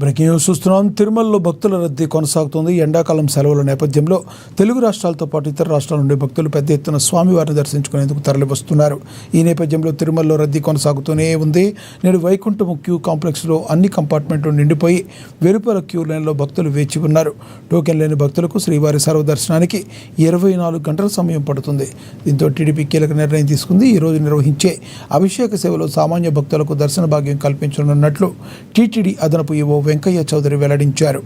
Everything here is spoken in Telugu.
బ్రేకింగ్ న్యూస్ చూస్తున్నాం. తిరుమలలో భక్తుల రద్దీ కొనసాగుతోంది. ఎండాకాలం సెలవుల నేపథ్యంలో తెలుగు రాష్ట్రాలతో పాటు ఇతర రాష్ట్రాల నుండి భక్తులు పెద్ద ఎత్తున స్వామివారిని దర్శించుకునేందుకు తరలివస్తున్నారు. ఈ నేపథ్యంలో తిరుమలలో రద్దీ కొనసాగుతూనే ఉంది. నేడు వైకుంఠం క్యూ కాంప్లెక్స్లో అన్ని కంపార్ట్మెంట్లు నిండిపోయి వెలుపల క్యూ లైన్లో భక్తులు వేచి ఉన్నారు. టోకెన్ లేని భక్తులకు శ్రీవారి సర్వదర్శనానికి 24 గంటల సమయం పడుతుంది. దీంతో టీడీపీ కీలక నిర్ణయం తీసుకుంది. ఈరోజు నిర్వహించే అభిషేక సేవలో సామాన్య భక్తులకు దర్శన భాగ్యం కల్పించనున్నట్లు టీటీడీ అదనపు ఈవో వెంకయ్య చౌదరి వెల్లడించారు.